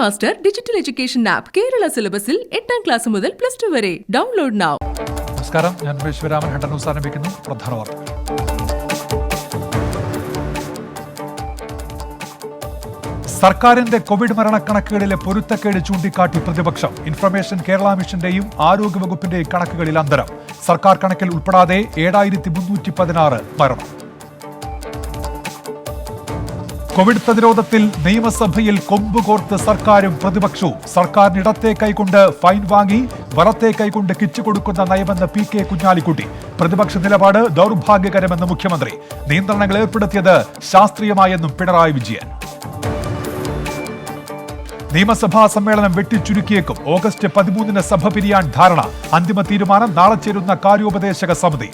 Master digital education app Kerala സിലബസിൽ 8ാം class മുതൽ +2 വരെ. Download now. നമസ്കാരം, ഞാൻ വിശ്വരാമൻ. ഹെഡ് ന്യൂസ് ആരംഭിക്കുന്നു. പ്രധാന വാർത്തകൾ. സർക്കാരിന്റെ കോവിഡ് മരണക്കണക്കുകളിലെ പൊരുത്തക്കേട് ചൂണ്ടിക്കാട്ടി പ്രതിപക്ഷം. ഇൻഫർമേഷൻ കേരള മിഷന്റെയും ആരോഗ്യവകുപ്പിന്റെയും കണക്കുകളിൽ അന്തരം. സർക്കാർ കണക്കിൽ ഉൾപ്പെടാതെ 7316 മരണം. കോവിഡ് പ്രതിരോധത്തിൽ നിയമസഭയിൽ കൊമ്പുകോർത്ത് സർക്കാരും പ്രതിപക്ഷവും. സർക്കാരിന് ഇടത്തെ കൈകൊണ്ട് ഫൈൻ വാങ്ങി വലത്തെ കൈകൊണ്ട് കിറ്റ് കൊടുക്കുന്ന നയമെന്ന് PK കുഞ്ഞാലിക്കുട്ടി. പ്രതിപക്ഷ നിലപാട് ദൗർഭാഗ്യകരമെന്ന് മുഖ്യമന്ത്രി. നിയന്ത്രണങ്ങൾ ഏർപ്പെടുത്തിയത് ശാസ്ത്രീയമായെന്നും പിണറായി വിജയൻ. നിയമസഭാ സമ്മേളനം വെട്ടിച്ചുരുക്കിയേക്കും. ഓഗസ്റ്റ് 13 സഭ പിരിയാൻ ധാരണ. അന്തിമ തീരുമാനം നാളെ ചേരുന്ന കാര്യോപദേശക സമിതി.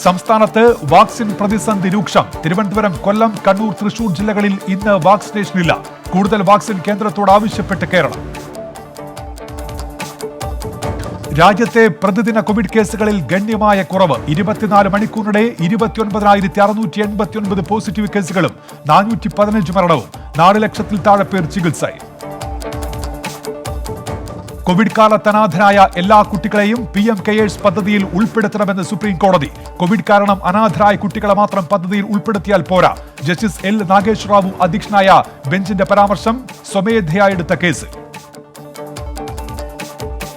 സംസ്ഥാനത്ത് വാക്സിൻ പ്രതിസന്ധി രൂക്ഷം. തിരുവനന്തപുരം, കൊല്ലം, കണ്ണൂർ, തൃശൂർ ജില്ലകളിൽ ഇന്ന് വാക്സിനേഷനില്ല. കൂടുതൽ വാക്സിൻ കേന്ദ്രത്തോട് ആവശ്യപ്പെട്ട് കേരളം. രാജ്യത്തെ പ്രതിദിന കോവിഡ് കേസുകളിൽ ഗണ്യമായ കുറവ്. 24 മണിക്കൂറിനിടെ 29,689 പോസിറ്റീവ് കേസുകളും 415 മരണവും. 4 ലക്ഷത്തിൽ താഴെ പേർ ചികിത്സയിൽ. കോവിഡ് കാലത്ത് അനാഥരായ എല്ലാ കുട്ടികളെയും PM കെയേഴ്സ് പദ്ധതിയിൽ ഉൾപ്പെടുത്തണമെന്ന് സുപ്രീം കോടതി. കോവിഡ് കാരണം അനാഥരായ കുട്ടികളെ മാത്രം പദ്ധതിയിൽ ഉൾപ്പെടുത്തിയാൽ പോരാ. ജസ്റ്റിസ് L നാഗേശ്വര റാവു അധ്യക്ഷനായ ബെഞ്ചിന്റെ പരാമർശം സ്വമേധയായെടുത്ത കേസ്.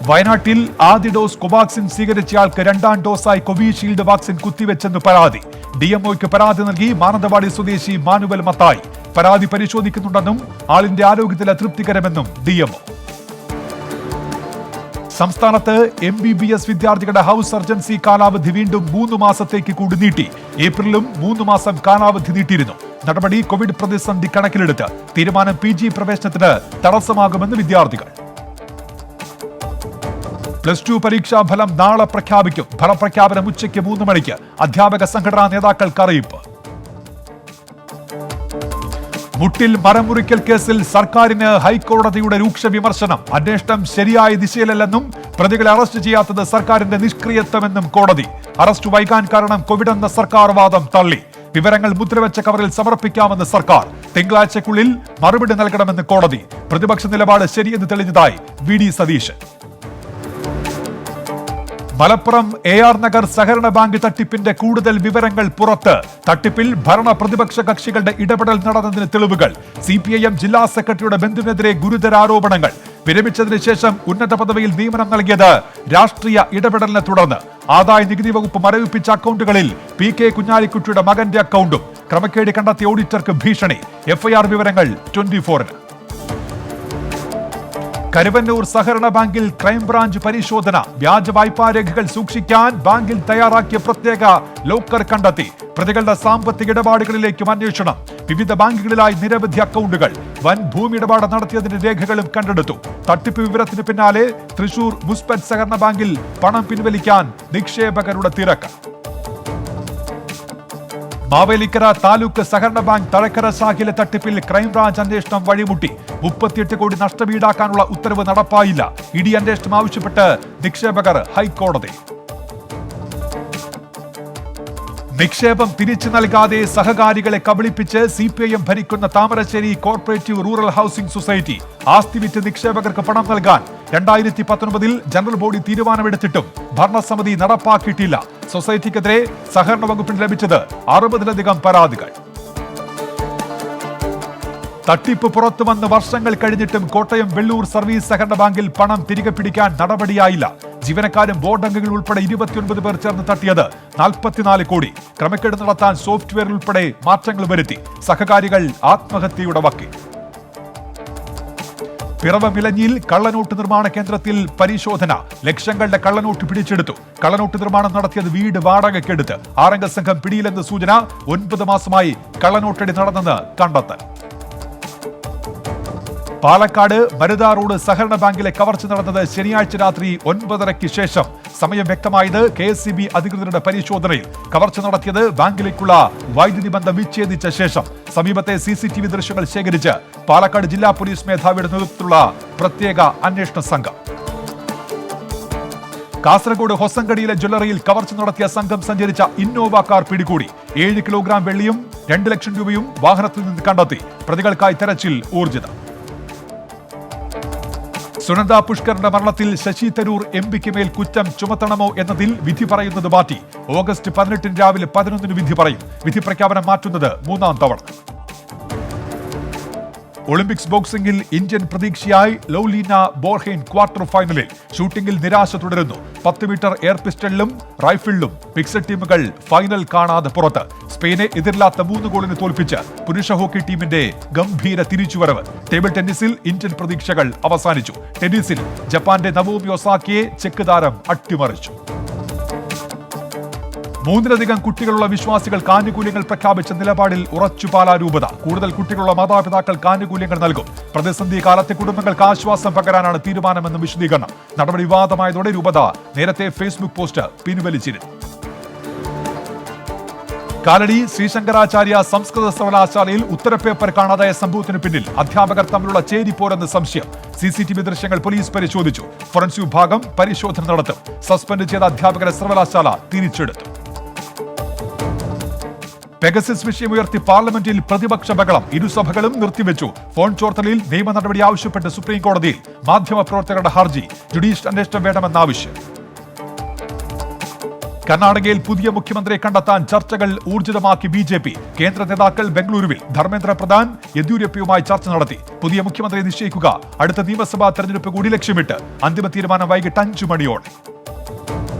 വയനാട്ടിൽ ആദ്യ ഡോസ് കോവാക്സിൻ സ്വീകരിച്ചയാൾക്ക് 2ാം ഡോസായി കോവിഷീൽഡ് വാക്സിൻ കുത്തിവെച്ചെന്ന് പരാതി. DMOയ്ക്ക് പരാതി നൽകി മാനന്തവാടി സ്വദേശി മാനുവൽ മത്തായി. പരാതി പരിശോധിക്കുന്നുണ്ടെന്നും ആളിന്റെ ആരോഗ്യത്തിൽ അതൃപ്തികരമെന്നും DMO. സംസ്ഥാനത്ത് MBBS വിദ്യാർത്ഥികളുടെ ഹൌസ് സർജൻസി കാലാവധി വീണ്ടും 3 മാസത്തേക്ക് കൂടി നീട്ടി. ഏപ്രിലും 3 മാസം കാലാവധി നീട്ടിയിരുന്നു. നടപടി കോവിഡ് പ്രതിസന്ധി കണക്കിലെടുത്ത്. തീരുമാനം PG പ്രവേശനത്തിന് തടസ്സമാകുമെന്ന് വിദ്യാർത്ഥികൾ. +2 പരീക്ഷാ ഫലം നാളെ പ്രഖ്യാപിക്കും. ഫലപ്രഖ്യാപനം ഉച്ചയ്ക്ക് 3 മണിക്ക്. അധ്യാപക സംഘടനാ നേതാക്കൾക്ക് അറിയിപ്പ്. മുട്ടിൽ മരമുറിക്കൽ കേസിൽ സർക്കാരിന് ഹൈക്കോടതിയുടെ രൂക്ഷ വിമർശനം. അന്വേഷണം ശരിയായ ദിശയിലല്ലെന്നും പ്രതികളെ അറസ്റ്റ് ചെയ്യാത്തത് സർക്കാരിന്റെ നിഷ്ക്രിയത്വമെന്നും കോടതി. അറസ്റ്റ് വൈകാൻ കാരണം കോവിഡ് എന്ന സർക്കാർ വാദം തള്ളി. വിവരങ്ങൾ മുദ്രവെച്ച കവറിൽ സമർപ്പിക്കാമെന്ന് സർക്കാർ. തിങ്കളാഴ്ചക്കുള്ളിൽ മറുപടി നൽകണമെന്ന് കോടതി. പ്രതിപക്ഷ നിലപാട് ശരിയെന്ന് തെളിഞ്ഞതായി VD സതീശൻ. മലപ്പുറം AR നഗർ സഹകരണ ബാങ്ക് തട്ടിപ്പിന്റെ കൂടുതൽ വിവരങ്ങൾ പുറത്ത്. തട്ടിപ്പിൽ ഭരണ പ്രതിപക്ഷ കക്ഷികളുടെ ഇടപെടൽ നടന്നതിന് തെളിവുകൾ. CPIM ജില്ലാ സെക്രട്ടറിയുടെ ബന്ധുവിനെതിരെ ഗുരുതര ആരോപണങ്ങൾ. വിരമിച്ചതിന് ശേഷം ഉന്നത പദവിയിൽ നിയമനം നൽകിയത് രാഷ്ട്രീയ ഇടപെടലിനെ തുടർന്ന്. ആദായ നികുതി വകുപ്പ് മരവിപ്പിച്ച അക്കൗണ്ടുകളിൽ PK കുഞ്ഞാലിക്കുട്ടിയുടെ മകന്റെ അക്കൗണ്ടും. ക്രമക്കേട് കണ്ടെത്തിയ ഓഡിറ്റർക്ക് ഭീഷണി. FIR വിവരങ്ങൾ 24-ന്. കരുവന്നൂർ സഹകരണ ബാങ്കിൽ ക്രൈംബ്രാഞ്ച് പരിശോധന. വ്യാജ വായ്പാ രേഖകൾ സൂക്ഷിക്കാൻ ബാങ്കിൽ തയ്യാറാക്കിയ പ്രത്യേക ലോക്കർ കണ്ടെത്തി. പ്രതികളുടെ സാമ്പത്തിക ഇടപാടുകളിലേക്കും അന്വേഷണം. വിവിധ ബാങ്കുകളിലായി നിരവധി അക്കൗണ്ടുകൾ. വൻ ഭൂമി ഇടപാട് നടത്തിയതിന്റെ രേഖകളും കണ്ടെടുത്തു. തട്ടിപ്പ് വിവരത്തിന് പിന്നാലെ തൃശൂർ മുസ്പെറ്റ് സഹകരണ ബാങ്കിൽ പണം പിൻവലിക്കാൻ നിക്ഷേപകരുടെ തിരക്ക്. മാവേലിക്കര താലൂക്ക് സഹകരണ ബാങ്ക് തഴക്കര ശാഖയിലെ തട്ടിപ്പിൽ ക്രൈംബ്രാഞ്ച് അന്വേഷണം വഴിമുട്ടി. 38 കോടി നഷ്ടം ഈടാക്കാനുള്ള ഉത്തരവ് നടപ്പായില്ല. ED അന്വേഷണം ആവശ്യപ്പെട്ട് നിക്ഷേപകർ ഹൈക്കോടതി. നിക്ഷേപം തിരിച്ചു നൽകാതെ സഹകാരികളെ കബളിപ്പിച്ച് CPIM ഭരിക്കുന്ന Thamarassery corporative rural housing society. ആസ്തി വിറ്റ് നിക്ഷേപകർക്ക് പണം നൽകാൻ 2019 ജനറൽ ബോഡി തീരുമാനമെടുത്തിട്ടും ഭരണസമിതി നടപ്പാക്കിയിട്ടില്ല. സൊസൈറ്റിക്കെതിരെ സഹകരണ വകുപ്പിന് ലഭിച്ചത് 60-ലധികം പരാതികൾ. തട്ടിപ്പ് പുറത്തുവന്ന് വർഷങ്ങൾ കഴിഞ്ഞിട്ടും കോട്ടയം വെള്ളൂർ സർവീസ് സഹകരണ ബാങ്കിൽ പണം തിരികെ പിടിക്കാൻ നടപടിയായില്ല. ജീവനക്കാരും ബോർഡ് അംഗങ്ങൾ ഉൾപ്പെടെ 29 പേർ ചേർന്ന് തട്ടിയത് 44 കോടി. ക്രമക്കേട് നടത്താൻ സോഫ്റ്റ്വെയർ ഉൾപ്പെടെ മാറ്റങ്ങൾ വരുത്തി. സഹകാരികൾ ആത്മഹത്യയുടെ വക്കിൽ. പിറവമിലഞ്ഞിയിൽ കള്ളനോട്ട് നിർമ്മാണ കേന്ദ്രത്തിൽ പരിശോധന. ലക്ഷങ്ങളുടെ കള്ളനോട്ട് പിടിച്ചെടുത്തു. കള്ളനോട്ട് നിർമ്മാണം നടത്തിയത് വീട് വാടകയ്ക്കെടുത്ത്. 6-അംഗ സംഘം പിടിയിലെന്ന് സൂചന. 9 മാസമായി കള്ളനോട്ടടി നടന്നെന്ന് കണ്ടെത്തൽ. പാലക്കാട് മരുത റോഡ് സഹകരണ ബാങ്കിലെ കവർച്ച നടന്നത് ശനിയാഴ്ച രാത്രി 9:30-ക്ക് ശേഷം. സമയം വ്യക്തമായത് KSEB അധികൃതരുടെ പരിശോധനയിൽ. കവർച്ച നടത്തിയത് ബാങ്കിലേക്കുള്ള വൈദ്യുതി ബന്ധം വിച്ഛേദിച്ച ശേഷം. സമീപത്തെ CCTV ദൃശ്യങ്ങൾ ശേഖരിച്ച് പാലക്കാട് ജില്ലാ പോലീസ് മേധാവിയുടെ നേതൃത്വത്തിലുള്ള പ്രത്യേക അന്വേഷണ സംഘം. കാസർഗോഡ് ഹൊസങ്കടിയിലെ ജ്വല്ലറിയിൽ കവർച്ച നടത്തിയ സംഘം സഞ്ചരിച്ച ഇന്നോവ കാർ പിടികൂടി. 7 കിലോഗ്രാം വെള്ളിയും 2 ലക്ഷം രൂപയും വാഹനത്തിൽ നിന്ന് കണ്ടെത്തി. പ്രതികൾക്കായി തെരച്ചിൽ ഊർജിതം. സുനന്ദ പുഷ്കറിന്റെ മരണത്തിൽ ശശി തരൂർ എംപിക്ക് മേൽ കുറ്റം ചുമത്തണമോ എന്നതിൽ വിധി പറയുന്നത് മാറ്റി. ഓഗസ്റ്റ് 18 രാവിലെ 11 വിധി പറയും. വിധി പ്രഖ്യാപനം മാറ്റുന്നത് 3ാം തവണ. ഒളിമ്പിക്സ് ബോക്സിംഗിൽ ഇന്ത്യൻ പ്രതീക്ഷയായി ലൗലീന ബോർഹെയ്ൻ ക്വാർട്ടർ ഫൈനലിൽ. ഷൂട്ടിംഗിൽ നിരാശ തുടരുന്നു. 10 മീറ്റർ എയർ പിസ്റ്റളിലും റൈഫിളിലും മിക്സഡ് ടീമുകൾ ഫൈനൽ കാണാതെ പുറത്ത്. സ്പെയിനെ എതിരില്ലാത്ത 3 ഗോളിന് തോൽപ്പിച്ച് പുരുഷ ഹോക്കി ടീമിന്റെ ഗംഭീര തിരിച്ചുവരവ്. ടേബിൾ ടെന്നീസിൽ ഇന്ത്യൻ പ്രതീക്ഷകൾ അവസാനിച്ചു. ടെന്നീസിൽ ജപ്പാന്റെ നവോമി ഒസാക്കിയെ ചെക്ക് താരം അട്ടിമറിച്ചു. 3-ലധികം കുട്ടികളുള്ള വിശ്വാസികൾക്ക് ആനുകൂല്യങ്ങൾ പ്രഖ്യാപിച്ച നിലപാടിൽ ഉറച്ചു പാലാ രൂപത. കൂടുതൽ കുട്ടികളുള്ള മാതാപിതാക്കൾക്ക് ആനുകൂല്യങ്ങൾ നൽകും. പ്രതിസന്ധി കാലത്തെ കുടുംബങ്ങൾക്ക് ആശ്വാസം പകരാനാണ് തീരുമാനമെന്ന് വിശദീകരണം. നടപടി വിവാദമായതോടെ രൂപത നേരത്തെ ഫേസ്ബുക്ക് പോസ്റ്റ് പിൻവലിച്ചിരുന്നു. കാലടി ശ്രീശങ്കരാചാര്യ സംസ്കൃത സർവകലാശാലയിൽ ഉത്തരപേപ്പർ കാണാതായ സംഭവത്തിന് പിന്നിൽ അധ്യാപകർ തമ്മിലുള്ള ചേരിപ്പോരെന്ന് സംശയം. CCTV ദൃശ്യങ്ങൾ പോലീസ് പരിശോധിച്ചു. ഫോറൻസിക് വിഭാഗം പരിശോധന നടത്തും. സസ്പെൻഡ് ചെയ്ത അധ്യാപകരെ സർവകലാശാല തിരിച്ചെടുത്തു. പെഗസസ് വിഷയമുയർത്തി പാർലമെന്റിൽ പ്രതിപക്ഷ ബഹളം. ഇരുസഭകളും നിർത്തിവെച്ചു. ഫോൺ ചോർത്തലിൽ നിയമ നടപടി ആവശ്യപ്പെട്ട് സുപ്രീം കോടതിയിൽ മാധ്യമപ്രവർത്തകരുടെ ഹർജി. ജുഡീഷ്യൽ അന്വേഷണം വേണമെന്ന ആവശ്യം. കർണാടകയിൽ പുതിയ മുഖ്യമന്ത്രിയെ കണ്ടെത്താൻ ചർച്ചകൾ ഊർജിതമാക്കി BJP. കേന്ദ്ര നേതാക്കൾ ബംഗളൂരുവിൽ ധർമ്മേന്ദ്ര പ്രധാൻ യെദ്യൂരപ്പയുമായി ചർച്ച നടത്തി. പുതിയ മുഖ്യമന്ത്രിയെ നിശ്ചയിക്കുക അടുത്ത നിയമസഭാ തെരഞ്ഞെടുപ്പ് കൂടി ലക്ഷ്യമിട്ട്. അന്തിമ തീരുമാനം വൈകിട്ട് 5 മണിയോടെ.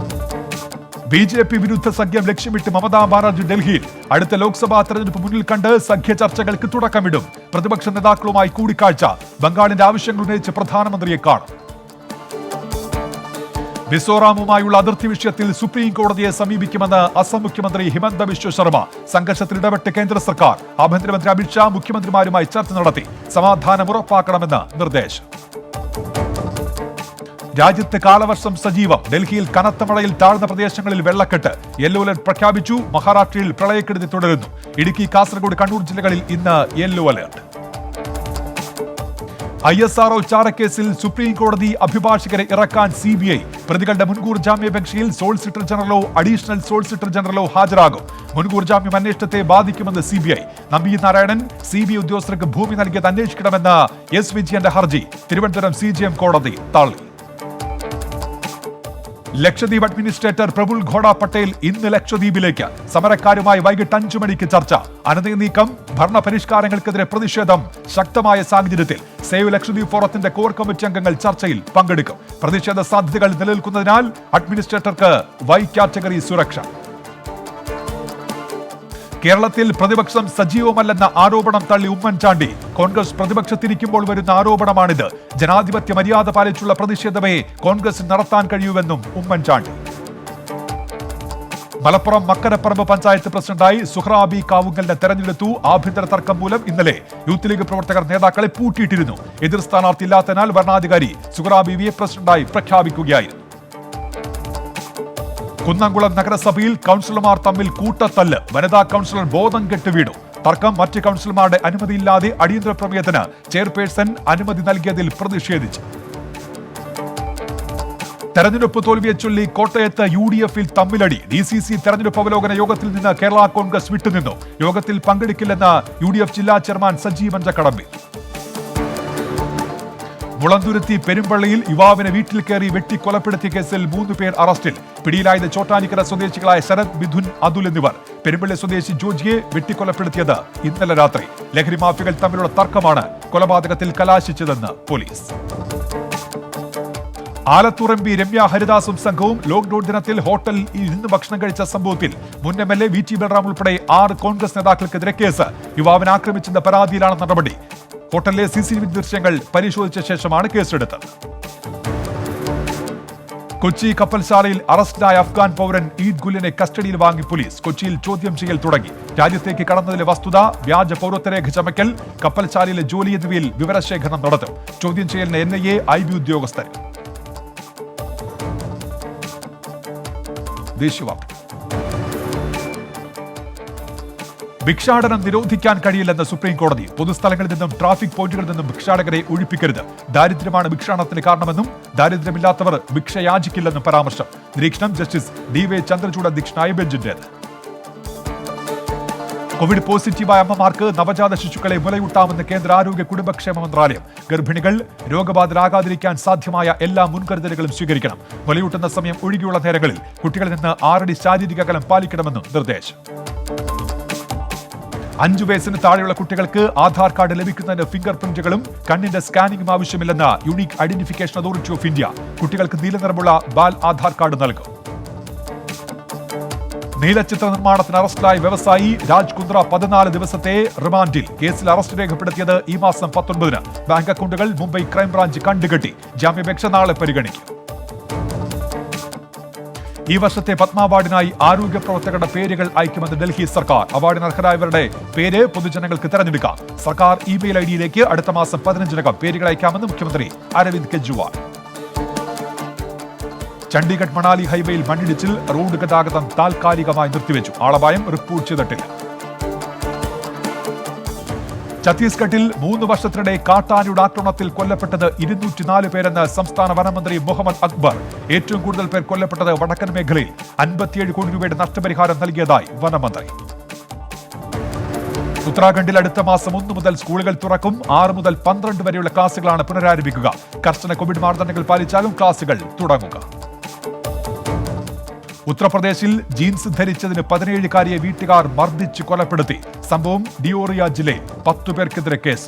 BJP വിരുദ്ധ സഖ്യം ലക്ഷ്യമിട്ട് മമതാ ബാനർജി ഡൽഹിയിൽ. അടുത്ത ലോക്സഭാ തെരഞ്ഞെടുപ്പ് മുന്നിൽ കണ്ട് സഖ്യ ചർച്ചകൾക്ക് തുടക്കമിടും. പ്രതിപക്ഷ നേതാക്കളുമായി കൂടിക്കാഴ്ച. ബംഗാളിന്റെ ആവശ്യങ്ങൾ ഉന്നയിച്ച് പ്രധാനമന്ത്രിയെ കാണും. മിസോറാമുമായുള്ള അതിർത്തി വിഷയത്തിൽ സുപ്രീം കോടതിയെ സമീപിക്കുമെന്ന് അസം മുഖ്യമന്ത്രി ഹിമന്ത ബിശ്വ ശർമ്മ. സംഘർഷത്തിൽ ഇടപെട്ട് കേന്ദ്ര സർക്കാർ. ആഭ്യന്തരമന്ത്രി അമിത്ഷാ മുഖ്യമന്ത്രിമാരുമായി ചർച്ച നടത്തി. സമാധാനം ഉറപ്പാക്കണമെന്ന് നിർദ്ദേശം. രാജ്യത്ത് കാലവർഷം സജീവം. ഡൽഹിയിൽ കനത്ത മഴയിൽ താഴ്ന്ന പ്രദേശങ്ങളിൽ വെള്ളക്കെട്ട്. യെല്ലോ അലർട്ട് പ്രഖ്യാപിച്ചു. മഹാരാഷ്ട്രയിൽ പ്രളയക്കെടുതി തുടരുന്നു. ഇടുക്കി, കാസർഗോഡ്, കണ്ണൂർ ജില്ലകളിൽ ഇന്ന് യെല്ലോ അലർട്ട്. ISRO ചാരക്കേസിൽ സുപ്രീം കോടതി അഭിഭാഷകരെ ഇറക്കാൻ CBI. പ്രതികളുടെ മുൻകൂർ ജാമ്യാപേക്ഷയിൽ സോളിസിറ്റർ ജനറലോ അഡീഷണൽ സോളിസിറ്റർ ജനറലോ ഹാജരാകും. മുൻകൂർ ജാമ്യം അന്വേഷണത്തെ ബാധിക്കുമെന്ന് CBI. നമ്പി നാരായണൻ CBI ഉദ്യോഗസ്ഥർക്ക് ഭൂമി നൽകിയത് അന്വേഷിക്കണമെന്ന S. വിജയന്റെ ഹർജി തിരുവനന്തപുരം CJM കോടതി തള്ളി. ലക്ഷദ്വീപ് അഡ്മിനിസ്ട്രേറ്റർ പ്രഫുൽ ഘോഡ പട്ടേൽ ഇന്ന് ലക്ഷദ്വീപിലേക്ക്. സമരക്കാരുമായി വൈകിട്ട് 5 മണിക്ക് ചർച്ച. അനധികൃത നീക്കം, ഭരണ പരിഷ്കാരങ്ങൾക്കെതിരെ പ്രതിഷേധം ശക്തമായ സാഹചര്യത്തിൽ സേവ് ലക്ഷദ്വീപ് ഫോറത്തിന്റെ കോർ കമ്മിറ്റി അംഗങ്ങൾ ചർച്ചയിൽ പങ്കെടുക്കും. പ്രതിഷേധ സാധ്യതകൾ നിലനിൽക്കുന്നതിനാൽ അഡ്മിനിസ്ട്രേറ്റർക്ക് Y കാറ്റഗറി സുരക്ഷ. കേരളത്തിൽ പ്രതിപക്ഷം സജീവമല്ലെന്ന ആരോപണം തള്ളി ഉമ്മൻചാണ്ടി. കോൺഗ്രസ് പ്രതിപക്ഷത്തിരിക്കുമ്പോൾ വരുന്ന ആരോപണമാണിത്. ജനാധിപത്യ മര്യാദ പാലിച്ചുള്ള പ്രതിഷേധമേ കോൺഗ്രസ് നടത്താൻ കഴിയൂവെന്നും ഉമ്മൻചാണ്ടി. മലപ്പുറം മക്കരപ്പറമ്പ് പഞ്ചായത്ത് പ്രസിഡന്റായി സുഹ്റാബി കാവുങ്കലിനെ തെരഞ്ഞെടുത്തു. ആഭ്യന്തര തർക്കം മൂലം ഇന്നലെ യൂത്ത് ലീഗ് പ്രവർത്തകർ നേതാക്കളെ പൂട്ടിയിട്ടിരുന്നു. എതിർ സ്ഥാനാർത്ഥി ഇല്ലാത്തതിനാൽ വരണാധികാരി സുഹ്റാബിയെ പ്രസിഡന്റായി പ്രഖ്യാപിക്കുകയായിരുന്നു. കുന്നംകുളം നഗരസഭയിൽ കൗൺസിലർമാർ തമ്മിൽ കൂട്ടത്തല്ല്. വനിതാ കൗൺസിലർ ബോധം കെട്ട് വീണു. തർക്കം മറ്റ് കൗൺസിലർമാരുടെ അനുമതിയില്ലാതെ അടിയന്തര പ്രമേയത്തിന് ചെയർപേഴ്സൺ അനുമതി നൽകിയതിൽ പ്രതിഷേധിച്ചു. തെരഞ്ഞെടുപ്പ് തോൽവിയെ ചൊല്ലി കോട്ടയത്ത് UDF-ൽ തമ്മിലടി. DCC തെരഞ്ഞെടുപ്പ് അവലോകന യോഗത്തിൽ നിന്ന് കേരള കോൺഗ്രസ് വിട്ടുനിന്നു. യോഗത്തിൽ പങ്കെടുക്കില്ലെന്ന് UDF ജില്ലാ ചെയർമാൻ സജീവൻ ചക്കടമ്പി. മുളന്തുരുത്തി പെരുമ്പള്ളിയിൽ യുവാവിനെ വീട്ടിൽ കയറി വെട്ടിക്കൊലപ്പെടുത്തിയ കേസിൽ 3 പേർ അറസ്റ്റിൽ. പിടിയിലായത് ചോട്ടാനിക്കര സ്വദേശികളായ ശരത്, മിഥുൻ, അതുൽ എന്നിവർ. പെരുമ്പള്ളി സ്വദേശി ജോജിയെ വെട്ടിക്കൊലപ്പെടുത്തിയത് ഇന്നലെ രാത്രി. ലഹരി മാഫിയകൾ തമ്മിലുള്ള തർക്കമാണ് കൊലപാതകത്തിൽ കലാശിച്ചതെന്ന് പോലീസ്. ആലത്തൂർ MP രമ്യ ഹരിദാസും സംഘവും ലോക്ഡൌൺ ദിനത്തിൽ ഹോട്ടലിൽ ഇരുന്ന് ഭക്ഷണം കഴിച്ച സംഭവത്തിൽ മുൻ MLA VT ബൽറാം ഉൾപ്പെടെ 6 കോൺഗ്രസ് നേതാക്കൾക്കെതിരെ കേസ്. യുവാവിനെ ആക്രമിച്ചെന്ന പരാതിയിലാണ് നടപടി. ഹോട്ടലിലെ CCTV ദൃശ്യങ്ങൾ പരിശോധിച്ച ശേഷമാണ് കേസെടുത്തത്. കൊച്ചി കപ്പൽശാലയിൽ അറസ്റ്റിലായ അഫ്ഗാൻ പൗരൻ ഈദ് ഗുലിനെ കസ്റ്റഡിയിൽ വാങ്ങി പോലീസ്. കൊച്ചിയിൽ ചോദ്യം ചെയ്യൽ തുടങ്ങി. രാജ്യത്തേക്ക് കടന്നതിലെ വസ്തുത, വ്യാജ പൗരത്വരേഖ ചമയ്ക്കൽ, കപ്പൽശാലയിലെ ജോലി എന്നിവയിൽ വിവരശേഖരണം നടത്തും. ചോദ്യം ചെയ്യലിന് NIA, IB ഉദ്യോഗസ്ഥർ. ദേശീയവാർത്ത. ഭിക്ഷാടനം നിരോധിക്കാൻ കഴിയില്ലെന്ന് സുപ്രീം കോടതി. പൊതുസ്ഥലങ്ങളിൽ നിന്നും ട്രാഫിക് പോയിന്റുകളിൽ നിന്നും ഭിക്ഷാടകരെ ഒഴിപ്പിക്കരുത്. ദാരിദ്ര്യമാണ് ഭിക്ഷാടനത്തിന് കാരണമെന്നും ദാരിദ്ര്യമില്ലാത്തവർ ഭിക്ഷ യാചിക്കില്ലെന്നും പരാമർശം. നിരീക്ഷണം ജസ്റ്റിസ് DY ചന്ദ്രചൂഡ് അധ്യക്ഷനായ ബെഞ്ചിന്റേത്. കോവിഡ് പോസിറ്റീവായ അമ്മമാർക്ക് നവജാത ശിശുക്കളെ മുലയൂട്ടാമെന്ന് കേന്ദ്ര ആരോഗ്യ കുടുംബക്ഷേമ മന്ത്രാലയം. ഗർഭിണികൾ രോഗബാധിതരാകാതിരിക്കാൻ സാധ്യമായ എല്ലാ മുൻകരുതലുകളും സ്വീകരിക്കണം. മുലയൂട്ടുന്ന സമയം ഒഴികെയുള്ള നേരങ്ങളിൽ കുട്ടികളിൽ നിന്ന് 6 അടി ശാരീരിക അകലം പാലിക്കണമെന്നും നിർദ്ദേശം. 5 വയസ്സിന് താഴെയുള്ള കുട്ടികൾക്ക് ആധാർ കാർഡ് ലഭിക്കുന്നതിന് ഫിംഗർ പ്രിന്റുകളും കണ്ണിന്റെ സ്കാനിംഗും ആവശ്യമില്ലെന്ന് unique identification authority of India. കുട്ടികൾക്ക് നീലനിറമുള്ള ബാൽ ആധാർ കാർഡ് നൽകും. നീലച്ചിത്ര നിർമ്മാണത്തിന് അറസ്റ്റിലായ വ്യവസായി രാജ് കുന്ദ്ര 14 ദിവസത്തെ റിമാൻഡിൽ. കേസിൽ അറസ്റ്റ് രേഖപ്പെടുത്തിയത് ഈ മാസം 19-ന്. ബാങ്ക് അക്കൗണ്ടുകൾ മുംബൈ ക്രൈംബ്രാഞ്ച് കണ്ടുകെട്ടി. ജാമ്യാപേക്ഷ നാളെ പരിഗണിക്കും. ഈ വർഷത്തെ പത്മ അവാർഡിനായി ആരോഗ്യ പ്രവർത്തകരുടെ പേരുകൾ അയക്കുമെന്ന് ഡൽഹി സർക്കാർ. അവാർഡിന് അർഹരായവരുടെ പേര് പൊതുജനങ്ങൾക്ക് തെരഞ്ഞെടുക്കാം. സർക്കാർ ഇമെയിൽ ഐഡിയിലേക്ക് അടുത്ത മാസം 15-നകം പേരുകൾ അയക്കാമെന്ന് മുഖ്യമന്ത്രി അരവിന്ദ് കെജ്രിവാൾ. ചണ്ഡീഗഡ് മണാലി ഹൈവേയിൽ മണ്ണിടിച്ചിൽ. റോഡ് ഗതാഗതം താൽക്കാലികമായി നിർത്തിവെച്ചു. ആളപായം റിപ്പോർട്ട് ചെയ്തിട്ടില്ല. ഛത്തീസ്ഗഡിൽ 3 വർഷത്തിനിടെ കാട്ടാനയുടെ ആക്രമണത്തിൽ കൊല്ലപ്പെട്ടത് 204 പേരെന്ന് സംസ്ഥാന വനമന്ത്രി മുഹമ്മദ് അക്ബർ. ഏറ്റവും കൂടുതൽ പേർ കൊല്ലപ്പെട്ടത് വടക്കൻ മേഖലയിൽ. 57 കോടി രൂപയുടെ നഷ്ടപരിഹാരം നൽകിയതായി വനമന്ത്രി. ഉത്തരാഖണ്ഡിൽ അടുത്ത മാസം 1 മുതൽ സ്കൂളുകൾ തുറക്കും. 6 മുതൽ 12 വരെയുള്ള ക്ലാസുകളാണ് പുനരാരംഭിക്കുക. കർശന കോവിഡ് മാനദണ്ഡങ്ങൾ പാലിച്ചാകും ക്ലാസുകൾ തുടങ്ങുക. ഉത്തർപ്രദേശിൽ ജീൻസ് ധരിച്ചതിന് 17-കാരിയെ വീട്ടുകാർ മർദ്ദിച്ച് കൊലപ്പെടുത്തി. സംഭവം ഡിയോറിയ ജില്ലയിൽ. 10 പേർക്കെതിരെ കേസ്.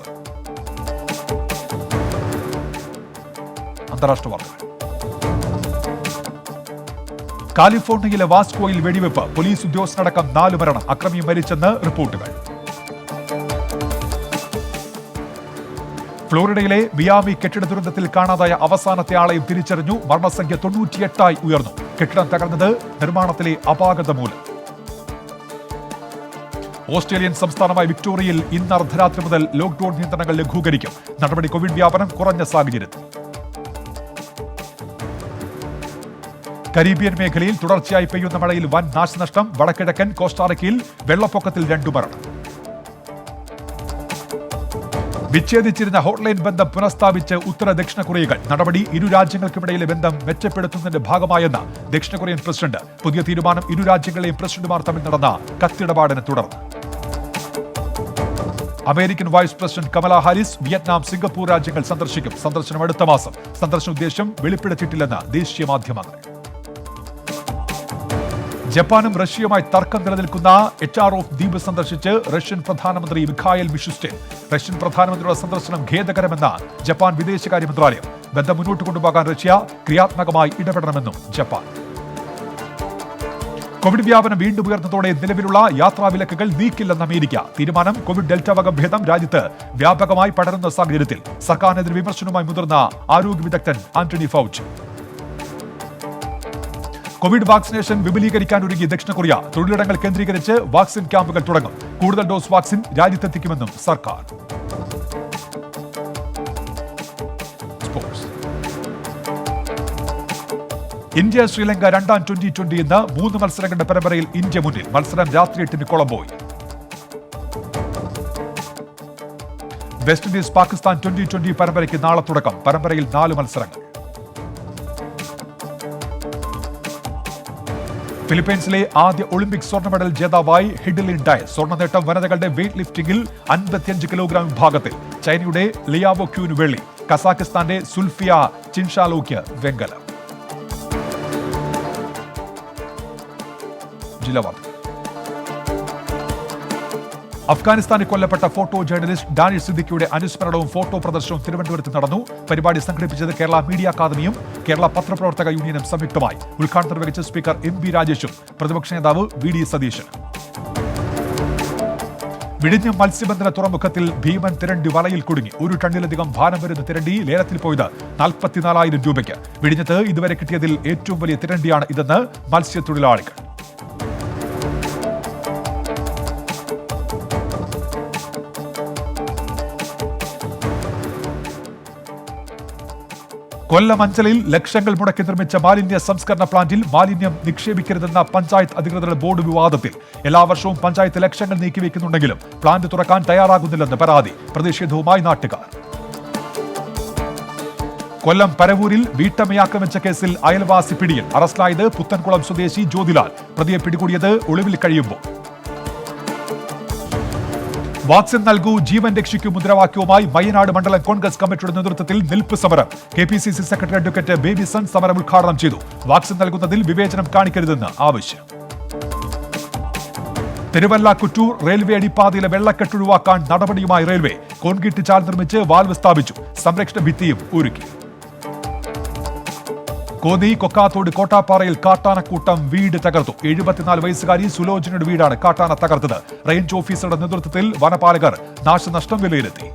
അന്താരാഷ്ട്ര വാർത്തകൾ. കാലിഫോർണിയയിലെ വാസ്കോയിൽ വെടിവെപ്പ്. പോലീസ് ഉദ്യോഗസ്ഥനടക്കം 4 മരണം. അക്രമി മരിച്ചെന്ന് റിപ്പോർട്ടുകൾ. ഫ്ലോറിഡയിലെ മിയാമി കെട്ടിട ദുരന്തത്തിൽ കാണാതായ അവസാനത്തെ ആളെയും തിരിച്ചറിഞ്ഞു. മരണസംഖ്യ 98 ഉയർന്നു. കെട്ടിടം തകർന്നത് നിർമ്മാണത്തിലെ അപാകത മൂലം. ഓസ്ട്രേലിയൻ സംസ്ഥാനമായ വിക്ടോറിയയിൽ ഇന്ന് അർദ്ധരാത്രി മുതൽ ലോക്ഡൌൺ നിയന്ത്രണങ്ങൾ ലഘൂകരിക്കും. നടപടി കോവിഡ് വ്യാപനം കുറഞ്ഞ സാഹചര്യത്തിൽ. കരീബിയൻ മേഖലയിൽ തുടർച്ചയായി പെയ്യുന്ന മഴയിൽ വൻ നാശനഷ്ടം. വടക്കിഴക്കൻ കോസ്റ്റാറിക്കയിൽ വെള്ളപ്പൊക്കത്തിൽ 2 മരണം. വിച്ഛേദിച്ചിരുന്ന ഹോട്ട്ലൈൻ ബന്ധം പുനഃസ്ഥാപിച്ച് ഉത്തര ദക്ഷിണ കൊറിയകൾ. നടപടി ഇരു രാജ്യങ്ങൾക്കുമിടയിലെ ബന്ധം മെച്ചപ്പെടുത്തുന്നതിന്റെ ഭാഗമായെന്ന് ദക്ഷിണ കൊറിയൻ പ്രസിഡന്റ്. പുതിയ തീരുമാനം ഇരു രാജ്യങ്ങളെയും പ്രസിഡന്റുമാർ തമ്മിൽ നടന്ന കത്തിടപാടിനെ തുടർന്ന്. American vice president Kamala Harris Vietnam, Singapore രാജ്യങ്ങൾ സന്ദർശിക്കും. സന്ദർശനം അടുത്ത മാസം. സന്ദർശന ഉദ്ദേശം വെളിപ്പെടുത്തിയിട്ടില്ലെന്ന് ദേശീയ മാധ്യമങ്ങൾ. ജപ്പാനും റഷ്യയുമായി തർക്കം നിലനിൽക്കുന്ന എച്ച്ആർഒഫ് ദ്വീപ് സന്ദർശിച്ച് റഷ്യൻ പ്രധാനമന്ത്രി മിഖായൽ മിഷുസ്റ്റിൻ. റഷ്യൻ പ്രധാനമന്ത്രിയുടെ സന്ദർശനം ഖേദകരമെന്ന് ജപ്പാൻ വിദേശകാര്യ മന്ത്രാലയം. ബന്ധം മുന്നോട്ട് കൊണ്ടുപോകാൻ റഷ്യ ക്രിയാത്മകമായി ഇടപെടണമെന്നും ജപ്പാൻ. കോവിഡ് വ്യാപനം വീണ്ടും ഉയർന്നതോടെ നിലവിലുള്ള യാത്രാവിലക്കുകൾ നീക്കില്ലെന്ന് അമേരിക്ക. തീരുമാനം കോവിഡ് ഡെൽറ്റ വകഭേദം രാജ്യത്ത് വ്യാപകമായി പടരുന്ന സാഹചര്യത്തിൽ. സർക്കാരിനെതിരെ വിമർശനവുമായി മുതിർന്ന ആരോഗ്യ വിദഗ്ധൻ ആന്റണി ഫൗച്ചി. കോവിഡ് വാക്സിനേഷൻ വിപുലീകരിക്കാൻ ഒരുങ്ങി ദക്ഷിണ കൊറിയ. തൊഴിലിടങ്ങൾ കേന്ദ്രീകരിച്ച് വാക്സിൻ ക്യാമ്പുകൾ തുടങ്ങും. കൂടുതൽ ഡോസ് വാക്സിൻ രാജ്യത്തെത്തിക്കുമെന്നും സർക്കാർ. ഇന്ത്യ ശ്രീലങ്ക 2ാം T20 ഇന്ന് 3 മത്സരങ്ങളുടെ പരമ്പരയിൽ ഇന്ത്യ മുന്നിൽ. മത്സരം രാത്രി 8-ന് കൊളംബോയിൽ. വെസ്റ്റ് ഇൻഡീസ് പാകിസ്ഥാൻ T20 പരമ്പരയ്ക്ക് നാളെ തുടക്കം. പരമ്പരയിൽ 4 മത്സരങ്ങൾ. ഫിലിപ്പൈൻസിലെ ആദ്യ ഒളിമ്പിക് സ്വർണ്ണ മെഡൽ ജേതാവായി ഹിഡലിൻ ഡയസ്. സ്വർണ്ണ നേട്ടം വനിതകളുടെ വെയ്റ്റ് ലിഫ്റ്റിംഗിൽ 55 കിലോഗ്രാം വിഭാഗത്തിൽ. ചൈനയുടെ ലിയാവോ ക്യൂന് വെള്ളി. കസാഖിസ്ഥാന്റെ സുൽഫിയ ചിൻഷാലോയ്ക്ക് വെങ്കലം. ജില്ലാ വാർത്തകൾ. അഫ്ഗാനിസ്ഥാനിൽ കൊല്ലപ്പെട്ട ഫോട്ടോ ജേർണലിസ്റ്റ് ഡാനിഷ് സിദ്ദിഖിയുടെ അനുസ്മരണവും ഫോട്ടോ പ്രദർശനവും തിരുവനന്തപുരത്ത് നടന്നു. പരിപാടി സംഘടിപ്പിച്ചത് കേരള മീഡിയ അക്കാദമിയും കേരള പത്രപ്രവർത്തക യൂണിയനും സംയുക്തമായി. ഉദ്ഘാടനം നിർവഹിച്ച സ്പീക്കർ MB രാജേഷും പ്രതിപക്ഷ നേതാവ് VD സതീശനും. വിഴിഞ്ഞം മത്സ്യബന്ധന തുറമുഖത്തിൽ ഭീമൻ തിരണ്ടി വലയിൽ കുടുങ്ങി. 1 ടണ്ണിലധികം ഭാരം വരുന്ന തിരണ്ടി ലേലത്തിൽ പോയത് 44,000 രൂപയ്ക്ക്. വിഴിഞ്ഞത്ത് ഇതുവരെ കിട്ടിയതിൽ ഏറ്റവും വലിയ തിരണ്ടിയാണ് ഇതെന്ന് മത്സ്യത്തൊഴിലാളികൾ. കൊല്ലം അഞ്ചലിൽ ലക്ഷങ്ങൾ മുടക്കി നിർമ്മിച്ച മാലിന്യ സംസ്കരണ പ്ലാന്റിൽ മാലിന്യം നിക്ഷേപിക്കരുതെന്ന പഞ്ചായത്ത് അധികൃതരുടെ ബോർഡ് വിവാദത്തിൽ. എല്ലാ വർഷവും പഞ്ചായത്ത് ലക്ഷങ്ങൾ നീക്കിവെക്കുന്നുണ്ടെങ്കിലും പ്ലാന്റ് തുറക്കാൻ തയ്യാറാകുന്നില്ലെന്ന് പരാതി. പ്രതിഷേധവുമായി നാട്ടുകാർ. കൊല്ലം പരവൂരിൽ വീട്ടമ്മയാക്രമിച്ച കേസിൽ അയൽവാസി പിടിയിൽ. അറസ്റ്റിലായത് പുത്തൻകുളം സ്വദേശി ജ്യോതിലാൽ. പ്രതിയെ പിടികൂടിയത് ഒളിവിൽ കഴിയുമ്പോൾ. വാക്സിൻ നൽകൂ ജീവൻ രക്ഷിക്കൂ മുദ്രാവാക്യവുമായി വയനാട് മണ്ഡലം കോൺഗ്രസ് കമ്മിറ്റിയുടെ നേതൃത്വത്തിൽ നിൽപ്പ് സമരം. KPCC secretary advocate Baby Son സമരം ഉദ്ഘാടനം ചെയ്തു. വാക്സിൻ നൽകുന്നതിൽ വിവേചനം കാണിക്കരുതെന്ന് ആവശ്യം. തിരുവല്ല കുറ്റൂർ റെയിൽവേ അടിപ്പാതയിലെ വെള്ളക്കെട്ട് ഒഴിവാക്കാൻ നടപടിയുമായി റെയിൽവേ. കോൺക്രീറ്റ് ചാൽ നിർമ്മിച്ച് വാൽവ് സ്ഥാപിച്ചു. സംരക്ഷണ ഭിത്തിയും ഒരുക്കി. കോന്നി കൊക്കാത്തോട് കോട്ടാപ്പാറയിൽ കാട്ടാനക്കൂട്ടം വീട് തകർത്തു. 74 വയസ്സുകാരി സുലോചനയുടെ വീടാണ് കാട്ടാന തകർത്തത്. റേഞ്ച് ഓഫീസറുടെ നേതൃത്വത്തിൽ വനപാലകർ നാശനഷ്ടം വിലയിരുത്തി.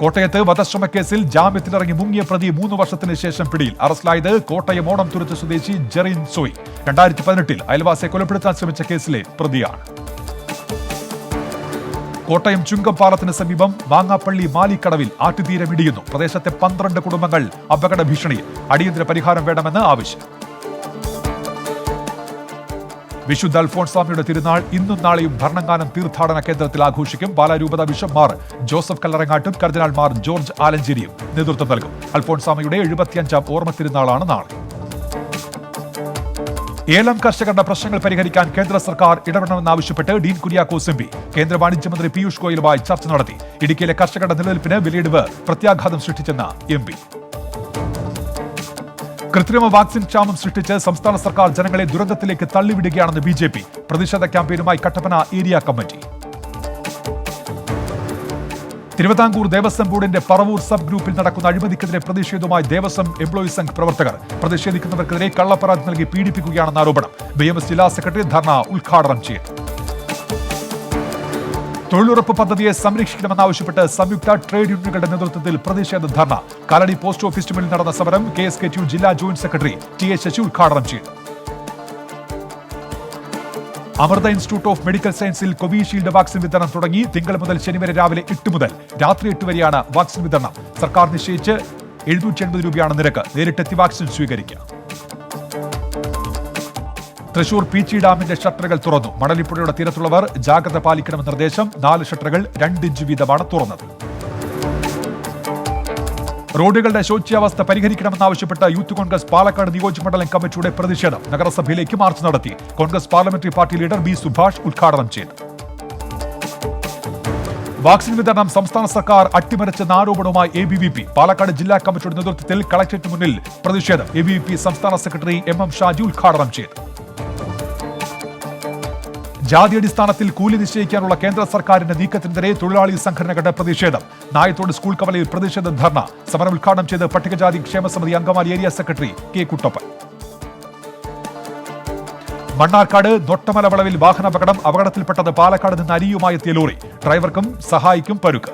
കോട്ടയത്ത് വധശ്രമക്കേസിൽ ജാമ്യത്തിലിറങ്ങി മുങ്ങിയ പ്രതി 3 വർഷത്തിന് ശേഷം പിടിയിൽ. അറസ്റ്റിലായത് കോട്ടയം ഓണംതുരുത്ത് സ്വദേശി ജെറിൻ സോയ്. 2018-ൽ അയൽവാസിയെ കൊലപ്പെടുത്താൻ ശ്രമിച്ച കേസിലെ പ്രതിയാണ്. കോട്ടയം ചുങ്കംപാലത്തിന് സമീപം മാങ്ങാപ്പള്ളി മാലിക്കടവിൽ ആറ്റുതീരം ഇടിയുന്നു. പ്രദേശത്തെ 12 കുടുംബങ്ങൾ അപകട ഭീഷണിയിൽ. അടിയന്തര പരിഹാരം വേണമെന്ന് ആവശ്യം. വിശുദ്ധ അൽഫോൺസാമയുടെ തിരുനാൾ ഇന്നും നാളെയും ഭരണങ്ങാനം തീർത്ഥാടന കേന്ദ്രത്തിൽ ആഘോഷിക്കും. പാലാരൂപത ബിഷപ്പ് മാർ ജോസഫ് കല്ലറങ്ങാട്ടും കർദിനാൾ മാർ ജോർജ് ആലഞ്ചേരിയും നേതൃത്വം നൽകും. അൽഫോൺസാമയുടെ 75ാം ഓർമ്മ തിരുനാളാണ് നാളെ. ഏലം കർഷകരുടെ പ്രശ്നങ്ങൾ പരിഹരിക്കാൻ കേന്ദ്ര സർക്കാർ ഇടപെടണമെന്നാവശ്യപ്പെട്ട് ഡീൻ കുര്യാക്കോസ് എം പി കേന്ദ്ര വാണിജ്യമന്ത്രി പീയൂഷ് ഗോയലുമായി ചർച്ച നടത്തി. ഇടുക്കിയിലെ കർഷകരുടെ നിലനിൽപ്പിന് വിലയിടിവ് പ്രത്യാഘാതം സൃഷ്ടിച്ചെന്ന എം പി. കൃത്രിമ വാക്സിൻ ക്ഷാമം സൃഷ്ടിച്ച് സംസ്ഥാന സർക്കാർ ജനങ്ങളെ ദുരന്തത്തിലേക്ക് തള്ളിവിടുകയാണെന്ന് BJP. പ്രതിഷേധ ക്യാമ്പയിനുമായി കട്ടപ്പന ഏരിയ കമ്മിറ്റി. തിരുവിതാംകൂർ ദേവസ്വം ബോർഡിന്റെ പറവൂർ സബ് ഗ്രൂപ്പിൽ നടക്കുന്ന അഴിമതിക്കെതിരെ പ്രതിഷേധവുമായി ദേവസ്വം എംപ്ലോയീസ് സംഘ് പ്രവർത്തകർ. പ്രതിഷേധിക്കുന്നവർക്കെതിരെ കള്ളപ്പരാതി നൽകി പീഡിപ്പിക്കുകയാണെന്ന ആരോപണം. BMS ജില്ലാ സെക്രട്ടറി ധർണ ഉദ്ഘാടനം ചെയ്തു. തൊഴിലുറപ്പ് പദ്ധതിയെ സംരക്ഷിക്കണമെന്നാവശ്യപ്പെട്ട് സംയുക്ത ട്രേഡ് യൂണിയനുകളുടെ നേതൃത്വത്തിൽ പ്രതിഷേധ ധർണ. കാലടി പോസ്റ്റ് ഓഫീസിന് മുന്നിൽ നടന്ന സമരം KSKTU ജില്ലാ ജോയിന്റ് സെക്രട്ടറി TA ശശി ഉദ്ഘാടനം ചെയ്തു. അമൃത ഇൻസ്റ്റിറ്റ്യൂട്ട് ഓഫ് മെഡിക്കൽ സയൻസിൽ കോവിഷീൽഡ് വാക്സിൻ വിതരണം തുടങ്ങി. തിങ്കൾ മുതൽ ശനി വരെ രാവിലെ 8 മുതൽ രാത്രി 8 വരെയാണ് വാക്സിൻ വിതരണം. സർക്കാർ നിശ്ചയിച്ച് 780 രൂപയാണ് നിരക്ക്. നേരിട്ടെത്തി വാക്സിൻ സ്വീകരിക്കാം. തൃശൂർ പീച്ചി ഡാമിന്റെ ഷട്ടറുകൾ തുറന്നു. മണലിപ്പുഴയുടെ തീരത്തുള്ളവർ ജാഗ്രത പാലിക്കണമെന്ന നിർദ്ദേശം. 4 ഷട്ടറുകൾ 2 ഇഞ്ച് വീതമാണ് തുറന്നത്. റോഡുകളുടെ ശോച്യാവസ്ഥ പരിഹരിക്കണമെന്നാവശ്യപ്പെട്ട യൂത്ത് കോൺഗ്രസ് പാലക്കാട് നിയോജകമണ്ഡലം കമ്മിറ്റിയുടെ പ്രതിഷേധം. നഗരസഭയിലേക്ക് മാർച്ച് നടത്തി. Congress parliamentary party leader B Subhash ഉദ്ഘാടനം ചെയ്തു. വാക്സിൻ വിതരണം സംസ്ഥാന സർക്കാർ അട്ടിമറിച്ചെന്ന ആരോപണവുമായി ABVP. പാലക്കാട് ജില്ലാ കമ്മിറ്റിയുടെ നേതൃത്വത്തിൽ കളക്ടറേറ്റിന് മുന്നിൽ പ്രതിഷേധം. ABVP സംസ്ഥാന സെക്രട്ടറി MM ഷാജി ഉദ്ഘാടനം ചെയ്തു. ജാതി അടിസ്ഥാനത്തിൽ കൂലി നിശ്ചയിക്കാനുള്ള കേന്ദ്ര സർക്കാരിന്റെ നീക്കത്തിനെതിരെ തൊഴിലാളി സംഘടനകളുടെ പ്രതിഷേധം. നായത്തോട് സ്കൂൾ കവലയിൽ പ്രതിഷേധ ധർണ. സമരം ഉദ്ഘാടനം ചെയ്ത് പട്ടികജാതി ക്ഷേമ സമിതി Angamaly area secretary K Kuttappan. Mannarkkad Nottamala വളവിൽ വാഹനാപകടം. അപകടത്തിൽപ്പെട്ടത് പാലക്കാട് നിന്ന് അരിയുമായി എത്തിയ ലോറി. ഡ്രൈവർക്കും സഹായിക്കും പരുക്ക്.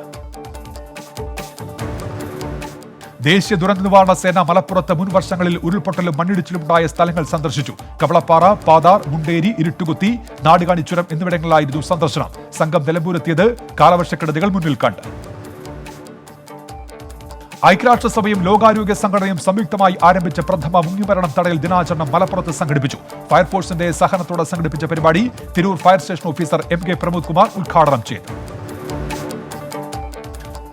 ദേശീയ ദുരന്ത നിവാരണ സേന മലപ്പുറത്ത് മുൻ വർഷങ്ങളിൽ ഉരുൾപൊട്ടലും മണ്ണിടിച്ചിലും ഉണ്ടായ സ്ഥലങ്ങൾ സന്ദർശിച്ചു. കവളപ്പാറ, പാതാർ, മുണ്ടേരി, ഇരുട്ടുകുത്തി, നാടുകാണിച്ചുരം എന്നിവിടങ്ങളിലായിരുന്നു സന്ദർശനം. സംഘം നിലമ്പൂരെത്തിയത് കാലവർഷക്കെടുതികൾ മുന്നിൽ കണ്ട്. ഐക്യരാഷ്ട്രസഭയും ലോകാരോഗ്യ സംഘടനയും സംയുക്തമായി ആരംഭിച്ച പ്രഥമ മുങ്ങിമരണം തടയൽ ദിനാചരണം മലപ്പുറത്ത് സംഘടിപ്പിച്ചു. ഫയർഫോഴ്സിന്റെ സഹനത്തോടെ സംഘടിപ്പിച്ച പരിപാടി Tirur fire station officer MK Pramod Kumar ഉദ്ഘാടനം ചെയ്തു.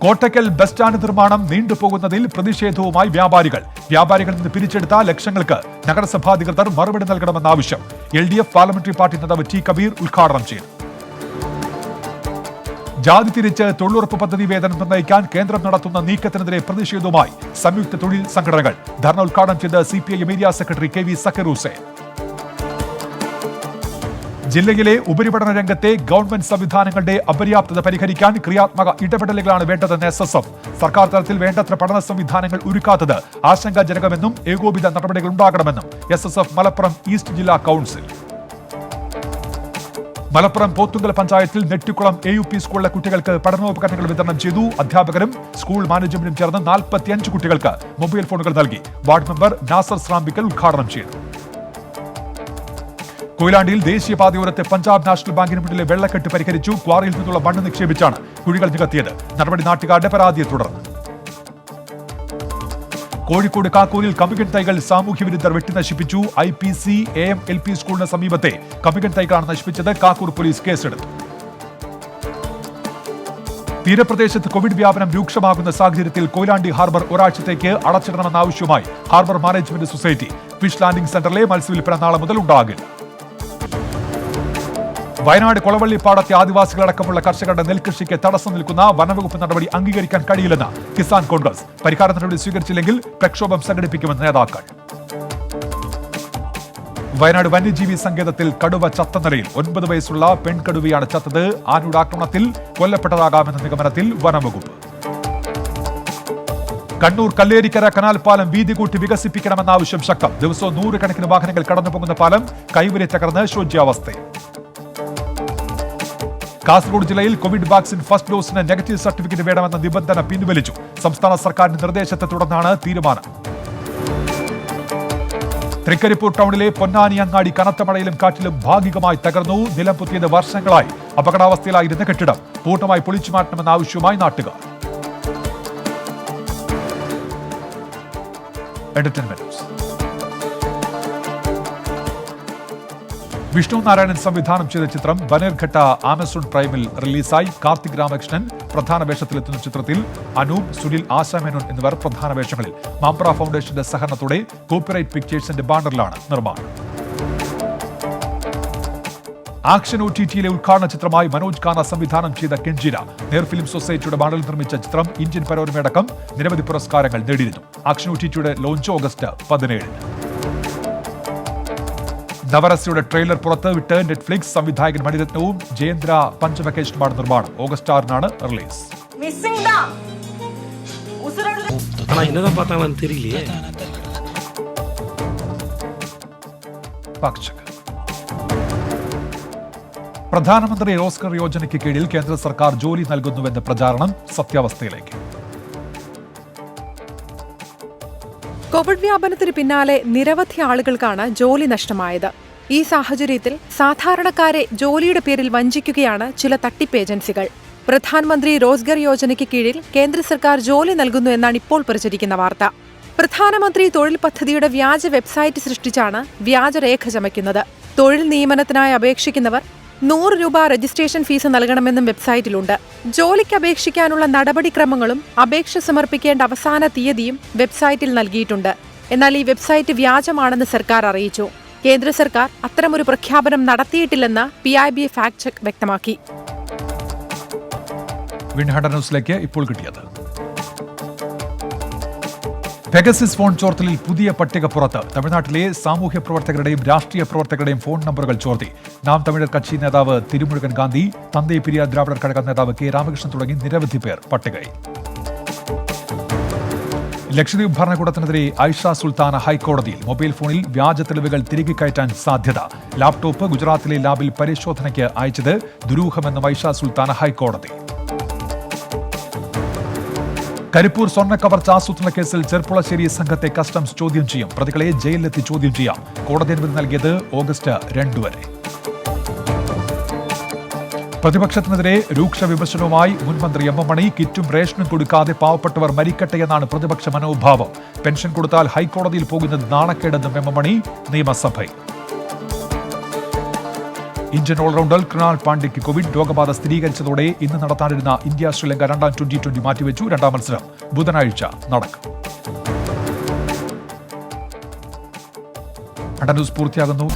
കോട്ടയ്ക്കൽ ബസ് സ്റ്റാൻഡ് നിർമ്മാണം നീണ്ടുപോകുന്നതിൽ പ്രതിഷേധവുമായി വ്യാപാരികളിൽ നിന്ന് പിരിച്ചെടുത്ത ലക്ഷങ്ങൾക്ക് നഗരസഭാധികൃതർ മറുപടി നൽകണമെന്ന ആവശ്യം. LDF പാർലമെന്ററി പാർട്ടി നേതാവ് T കബീർ ഉദ്ഘാടനം ചെയ്തു. ജാതി തിരിച്ച് തൊഴിലുറപ്പ് പദ്ധതി വേതനം നിർണ്ണയിക്കാൻ കേന്ദ്രം നടത്തുന്ന നീക്കത്തിനെതിരെ പ്രതിഷേധവുമായി സംയുക്ത തൊഴിൽ സംഘടനകൾ. ധർണ ഉദ്ഘാടനം ചെയ്ത് CPIM area secretary KV Zakir Hussain. ജില്ലയിലെ ഉപരിപഠന രംഗത്തെ ഗവൺമെന്റ് സംവിധാനങ്ങളുടെ അപര്യാപ്തത പരിഹരിക്കാൻ ക്രിയാത്മക ഇടപെടലുകളാണ് വേണ്ടതെന്ന് SSF. സർക്കാർ തലത്തിൽ വേണ്ടത്ര പഠന സംവിധാനങ്ങൾ ഒരുക്കാത്തത് ആശങ്കാജനകമെന്നും ഏകോപിത നടപടികൾ ഉണ്ടാകണമെന്നും SSF മലപ്പുറം ഈസ്റ്റ് ജില്ലാ കൗൺസിൽ. മലപ്പുറം പോത്തുങ്കൽ പഞ്ചായത്തിൽ നെട്ടിക്കുളം AUP സ്കൂളിലെ കുട്ടികൾക്ക് പഠനോപകരണങ്ങൾ വിതരണം ചെയ്തു. അധ്യാപകരും സ്കൂൾ മാനേജ്മെന്റും ചേർന്ന് 45 കുട്ടികൾക്ക് മൊബൈൽ ഫോണുകൾ നൽകി. വാർഡ് മെമ്പർ നാസർ സ്രാമ്പിക്കൽ ഉദ്ഘാടനം ചെയ്തു. കൊയിലാണ്ടിയിൽ ദേശീയപാതയോരത്തെ പഞ്ചാബ് നാഷണൽ ബാങ്കിന് മുന്നിലെ വെള്ളക്കെട്ട് പരിഹരിച്ചു. ക്വാറിയിൽ നിന്നുള്ള മണ്ണ് നിക്ഷേപിച്ചാണ് കുഴികൾ നികത്തിയത്. നടപടി നാട്ടുകാരുടെ പരാതിയെ തുടർന്ന്. കോഴിക്കോട് കാക്കൂരിൽ കമികൻ തൈകൾ സാമൂഹ്യവിരുദ്ധർ വെട്ടിനശിപ്പിച്ചു. IPC AM LP സ്കൂളിന് സമീപത്തെ കമികൻ തൈകളാണ് നശിപ്പിച്ചത്. കാക്കൂർ പോലീസ് കേസെടുത്തു. തീരപ്രദേശത്ത് കോവിഡ് വ്യാപനം രൂക്ഷമാകുന്ന സാഹചര്യത്തിൽ കൊയിലാണ്ടി ഹാർബർ ഒരാഴ്ചത്തേക്ക് അടച്ചിടണമെന്ന ആവശ്യവുമായി harbour management society. Fish landing സെന്ററിലെ മത്സ്യവില്പന നാളെ മുതൽ ഉണ്ടാകില്ല. വയനാട് കൊളവള്ളിപ്പാടത്തെ ആദിവാസികളടക്കമുള്ള കർഷകരുടെ നെൽകൃഷിക്ക് തടസ്സം നിൽക്കുന്ന വനംവകുപ്പ് നടപടി അംഗീകരിക്കാൻ കഴിയില്ലെന്ന് കിസാൻ കോൺഗ്രസ്. പരിഹാര നടപടി സ്വീകരിച്ചില്ലെങ്കിൽ പ്രക്ഷോഭം സംഘടിപ്പിക്കുമെന്ന് നേതാക്കൾ. വയനാട് വന്യജീവി സങ്കേതത്തിൽ കടുവ ചത്ത നിലയിൽ 9 വയസ്സുള്ള പെൺകടുവയാണ് ചത്തത്. ആനയുടെ ആക്രമണത്തിൽ കൊല്ലപ്പെട്ടതാകാമെന്ന നിഗമനത്തിൽ വനംവകുപ്പ്. കണ്ണൂർ കല്ലേരിക്കര കനാൽ പാലം വീതി കൂട്ടി വികസിപ്പിക്കണമെന്ന ആവശ്യം ശക്തം. ദിവസവും 100 കണക്കിന് വാഹനങ്ങൾ കടന്നുപോകുന്ന പാലം കൈവരി തകർന്ന് ശോച്യാവസ്ഥ. കാസർഗോഡ് ജില്ലയിൽ കോവിഡ് വാക്സിൻ ഫസ്റ്റ് ഡോസിന് നെഗറ്റീവ് സർട്ടിഫിക്കറ്റ് വേണമെന്ന നിബന്ധന പിൻവലിച്ചു. സംസ്ഥാന സർക്കാരിന്റെ നിർദ്ദേശത്തെ തുടർന്നാണ് തീരുമാനം. തൃക്കരിപ്പൂർ ടൗണിലെ പൊന്നാനി അങ്ങാടി കനത്ത മഴയിലും കാറ്റിലും ഭാഗികമായി തകർന്നു. നിലം പൊത്തിയത് വർഷങ്ങളായി അപകടാവസ്ഥയിലായിരുന്ന കെട്ടിടം പൂർണ്ണമായി പൊളിച്ചു മാറ്റണമെന്ന ആവശ്യവുമായി നാട്ടുകാർ. വിഷ്ണു നാരായണൻ സംവിധാനം ചെയ്ത ചിത്രം ബനേർഘട്ട ആമസോൺ പ്രൈമിൽ റിലീസായി. കാർത്തിക് രാമകൃഷ്ണൻ പ്രധാന വേഷത്തിലെത്തുന്ന ചിത്രത്തിൽ അനൂപ്, സുനിൽ, ആശാ മേനോൻ എന്നിവർ പ്രധാന വേഷങ്ങളിൽ. മാംപ്ര ഫൗണ്ടേഷന്റെ സഹകരണത്തോടെ കോപ്പിറൈറ്റ് പിക്ചേഴ്സിന്റെ ബാനറിലാണ് നിർമ്മാണം. ആക്ഷൻ OTTയിലെ ഉദ്ഘാടന ചിത്രമായി മനോജ് ഖാന സംവിധാനം ചെയ്ത കെഞ്ചിര നേർ ഫിലിം സൊസൈറ്റിയുടെ ബാനറിൽ നിർമ്മിച്ച ചിത്രം ഇന്ത്യൻ പനോരമയടക്കം നിരവധി പുരസ്കാരങ്ങൾ നേടിയിരുന്നു. ആക്ഷൻ OTTയുടെ ലോഞ്ച് ഓഗസ്റ്റ് 17. നവരസയുടെ ട്രെയിലർ പുറത്തുവിട്ട് നെറ്റ്ഫ്ലിക്സ്. സംവിധായകൻ മണിരത്നവും ജയേന്ദ്ര പഞ്ചവക്കേഷനുമാണ് നിർമ്മാണം. August 6 release. പ്രധാനമന്ത്രി റോസ്ഗർ യോജനയ്ക്ക് കീഴിൽ കേന്ദ്ര സർക്കാർ ജോലി നൽകുന്നുവെന്ന പ്രചാരണം സത്യാവസ്ഥയിലേക്ക്. കോവിഡ് വ്യാപനത്തിന് പിന്നാലെ നിരവധി ആളുകൾക്കാണ് ജോലി നഷ്ടമായത്. ഈ സാഹചര്യത്തിൽ സാധാരണക്കാരെ ജോലിയുടെ പേരിൽ വഞ്ചിക്കുകയാണ് ചില തട്ടിപ്പ് ഏജൻസികൾ. പ്രധാനമന്ത്രി റോസ്ഗർ യോജനയ്ക്ക് കീഴിൽ കേന്ദ്ര സർക്കാർ ജോലി നൽകുന്നു എന്നാണ് ഇപ്പോൾ പ്രചരിക്കുന്ന വാർത്ത. പ്രധാനമന്ത്രി തൊഴിൽ പദ്ധതിയുടെ വ്യാജ വെബ്സൈറ്റ് സൃഷ്ടിച്ചാണ് വ്യാജരേഖ ചമയ്ക്കുന്നത്. തൊഴിൽ നിയമനത്തിനായി അപേക്ഷിക്കുന്നവർ 100 രൂപ രജിസ്ട്രേഷൻ ഫീസ് നൽകണമെന്നും വെബ്സൈറ്റിലുണ്ട്. ജോലിക്ക് അപേക്ഷിക്കാനുള്ള നടപടിക്രമങ്ങളും അപേക്ഷ സമർപ്പിക്കേണ്ട അവസാന തീയതിയും വെബ്സൈറ്റിൽ നൽകിയിട്ടുണ്ട്. എന്നാൽ ഈ വെബ്സൈറ്റ് വ്യാജമാണെന്ന് സർക്കാർ അറിയിച്ചു. കേന്ദ്ര സർക്കാർ അത്തരമൊരു പ്രഖ്യാപനം നടത്തിയിട്ടില്ലെന്ന് PIB ഫാക്ട് ചെക്ക് വ്യക്തമാക്കി. ന്യൂസിലേക്ക് ഇപ്പോൾ കിട്ടിയത്. പെഗസിസ് ഫോൺ ചോർത്തലിൽ പുതിയ പട്ടിക പുറത്ത്. തമിഴ്നാട്ടിലെ സാമൂഹ്യ പ്രവർത്തകരുടെയും രാഷ്ട്രീയ പ്രവർത്തകരുടെയും ഫോൺ നമ്പറുകൾ ചോർത്തി. നാം തമിഴർ കക്ഷി നേതാവ് തിരുമുരുകൻ ഗാന്ധി, തന്തൈ പെരിയാർ ദ്രാവിഡർ കഴകം നേതാവ് K. രാമകൃഷ്ണൻ തുടങ്ങി നിരവധി പേർ പട്ടികയിൽ. ലക്ഷദ്വീപ് ഭരണകൂടത്തിനെതിരെ ഐഷ സുൽത്താന ഹൈക്കോടതിയിൽ. മൊബൈൽ ഫോണിൽ വ്യാജ തെളിവുകൾ തിരികെ കയറ്റാൻ സാധ്യത. ലാപ്ടോപ്പ് ഗുജറാത്തിലെ ലാബിൽ പരിശോധനയ്ക്ക് അയച്ചത് ദുരൂഹമെന്നും ഐഷ സുൽത്താന ഹൈക്കോടതി. കരിപ്പൂർ സ്വർണ്ണ കവർച്ച ആസൂത്രണ കേസിൽ ചെർപ്പുളശ്ശേരി സംഘത്തെ കസ്റ്റംസ് ചോദ്യം ചെയ്യും. പ്രതികളെ ജയിലിലെത്തി ചോദ്യം ചെയ്യാം. കോടതി അനുമതി നൽകിയത് ഓഗസ്റ്റ് 2 വരെ. പ്രതിപക്ഷത്തിനെതിരെ രൂക്ഷ വിമർശനവുമായി മുൻമന്ത്രി M. M. മണി. കിറ്റും റേഷനും കൊടുക്കാതെ പാവപ്പെട്ടവർ മരിക്കട്ടെ എന്നാണ് പ്രതിപക്ഷ മനോഭാവം. പെൻഷൻ കൊടുത്താൽ ഹൈക്കോടതിയിൽ പോകുന്നത് നാണക്കേടെന്നും M. M. മണി നിയമസഭയിൽ. ഇന്ത്യൻ ഓൾറൗണ്ടർ കൃണാൽ പാണ്ഡ്യയ്ക്ക് കോവിഡ് രോഗബാധ സ്ഥിരീകരിച്ചതോടെ ഇന്ന് നടത്താനിരുന്ന ഇന്ത്യ ശ്രീലങ്ക രണ്ടാം T20 മാറ്റിവെച്ചു. രണ്ടാം മത്സരം ബുധനാഴ്ച നടക്കും. ന്യൂസ് പൂർത്തിയാകുന്നു.